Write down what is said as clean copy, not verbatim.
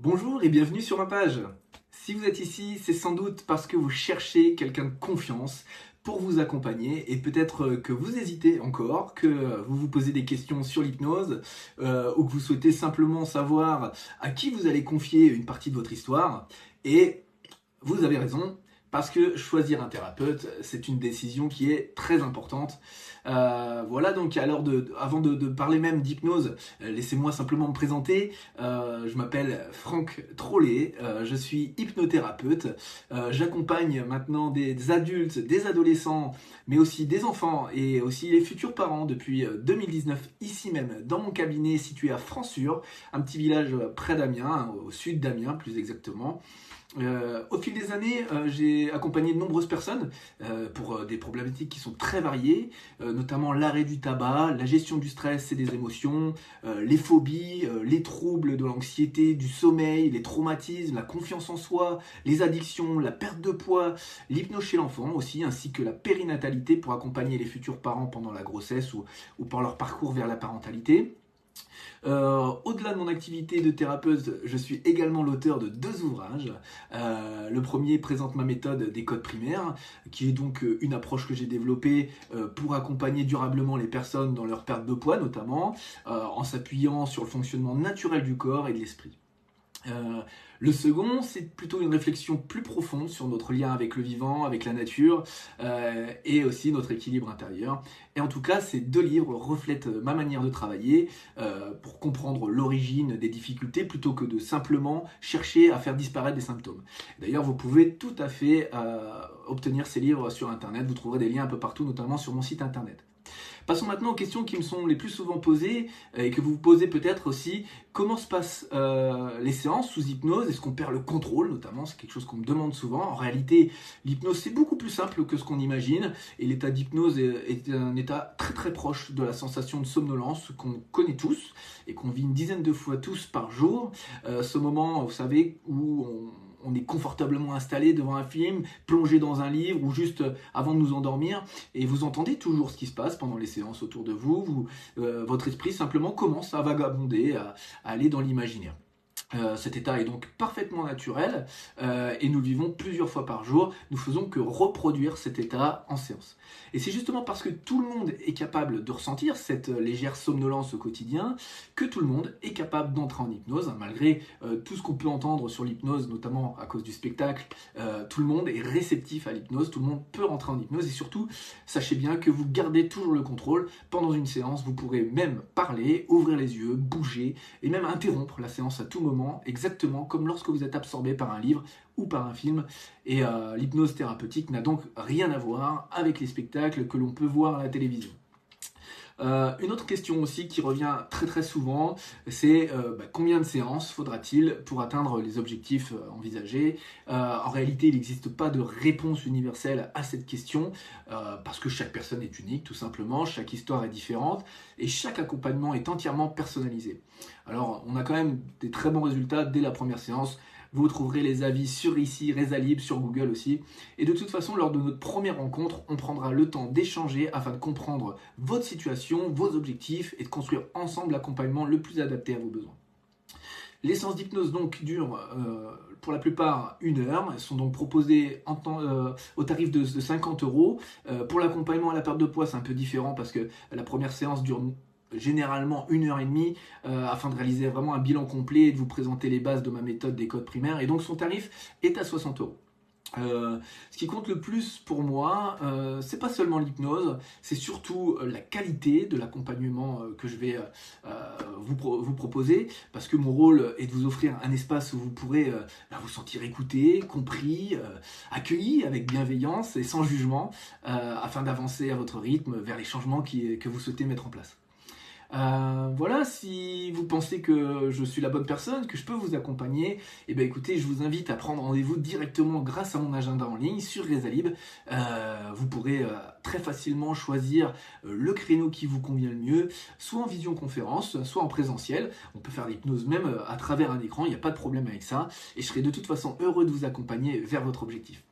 Bonjour et bienvenue sur ma page. Si vous êtes ici, c'est sans doute parce que vous cherchez quelqu'un de confiance pour vous accompagner et peut-être que vous hésitez encore, que vous vous posez des questions sur l'hypnose ou que vous souhaitez simplement savoir à qui vous allez confier une partie de votre histoire. Et vous avez raison, parce que choisir un thérapeute, c'est une décision qui est très importante. Voilà, donc avant de parler même d'hypnose, laissez-moi simplement me présenter. Je m'appelle Franck Trollet, je suis hypnothérapeute. J'accompagne maintenant des adultes, des adolescents, mais aussi des enfants et aussi les futurs parents depuis 2019, ici même, dans mon cabinet situé à Françure, un petit village près d'Amiens, au sud d'Amiens plus exactement. Au fil des années, j'ai accompagné de nombreuses personnes pour des problématiques qui sont très variées, notamment l'arrêt du tabac, la gestion du stress et des émotions, les phobies, les troubles de l'anxiété, du sommeil, les traumatismes, la confiance en soi, les addictions, la perte de poids, l'hypnose chez l'enfant aussi, ainsi que la périnatalité pour accompagner les futurs parents pendant la grossesse ou par leur parcours vers la parentalité. Au-delà de mon activité de thérapeute, je suis également l'auteur de 2 ouvrages. Le premier présente ma méthode des codes primaires, qui est donc une approche que j'ai développée pour accompagner durablement les personnes dans leur perte de poids notamment, en s'appuyant sur le fonctionnement naturel du corps et de l'esprit. Le second, c'est plutôt une réflexion plus profonde sur notre lien avec le vivant, avec la nature et aussi notre équilibre intérieur. Et en tout cas, ces 2 livres reflètent ma manière de travailler pour comprendre l'origine des difficultés plutôt que de simplement chercher à faire disparaître des symptômes. D'ailleurs, vous pouvez tout à fait obtenir ces livres sur Internet. Vous trouverez des liens un peu partout, notamment sur mon site Internet. Passons maintenant aux questions qui me sont les plus souvent posées et que vous vous posez peut-être aussi. Comment se passent les séances sous hypnose? Est-ce qu'on perd le contrôle notamment? C'est quelque chose qu'on me demande souvent. En réalité, l'hypnose c'est beaucoup plus simple que ce qu'on imagine et l'état d'hypnose est un état très très proche de la sensation de somnolence qu'on connaît tous et qu'on vit une dizaine de fois tous par jour. Ce moment, vous savez, où on est confortablement installé devant un film, plongé dans un livre ou juste avant de nous endormir et vous entendez toujours ce qui se passe pendant les séances autour de vous. Votre esprit simplement commence à vagabonder, à aller dans l'imaginaire. Cet état est donc parfaitement naturel et nous le vivons plusieurs fois par jour. Nous faisons que reproduire cet état en séance. Et c'est justement parce que tout le monde est capable de ressentir cette légère somnolence au quotidien que tout le monde est capable d'entrer en hypnose. Malgré tout ce qu'on peut entendre sur l'hypnose, notamment à cause du spectacle, tout le monde est réceptif à l'hypnose, tout le monde peut rentrer en hypnose et surtout, sachez bien que vous gardez toujours le contrôle. Pendant une séance, vous pourrez même parler, ouvrir les yeux, bouger et même interrompre la séance à tout moment, exactement comme lorsque vous êtes absorbé par un livre ou par un film. Et l'hypnose thérapeutique n'a donc rien à voir avec les spectacles que l'on peut voir à la télévision. Une autre question aussi qui revient très très souvent, c'est combien de séances faudra-t-il pour atteindre les objectifs envisagés? En réalité, il n'existe pas de réponse universelle à cette question parce que chaque personne est unique tout simplement, chaque histoire est différente et chaque accompagnement est entièrement personnalisé. Alors, on a quand même des très bons résultats dès la première séance. Vous trouverez les avis sur ici, Rezalib, sur Google aussi. Et de toute façon, lors de notre première rencontre, on prendra le temps d'échanger afin de comprendre votre situation, vos objectifs et de construire ensemble l'accompagnement le plus adapté à vos besoins. Les séances d'hypnose donc durent pour la plupart 1 heure. Elles sont donc proposées au tarif de 50 euros. Pour l'accompagnement à la perte de poids, c'est un peu différent parce que la première séance dure généralement 1 heure et demie afin de réaliser vraiment un bilan complet et de vous présenter les bases de ma méthode des codes primaires. Et donc son tarif est à 60 euros. Ce qui compte le plus pour moi, c'est pas seulement l'hypnose, c'est surtout la qualité de l'accompagnement que je vais vous proposer, parce que mon rôle est de vous offrir un espace où vous pourrez vous sentir écouté, compris, accueilli avec bienveillance et sans jugement, afin d'avancer à votre rythme vers les changements que vous souhaitez mettre en place. Voilà, si vous pensez que je suis la bonne personne, que je peux vous accompagner, eh bien écoutez, je vous invite à prendre rendez-vous directement grâce à mon agenda en ligne sur Rezalib. Vous pourrez très facilement choisir le créneau qui vous convient le mieux, soit en visioconférence, soit en présentiel. On peut faire l'hypnose même à travers un écran, il n'y a pas de problème avec ça. Et je serai de toute façon heureux de vous accompagner vers votre objectif.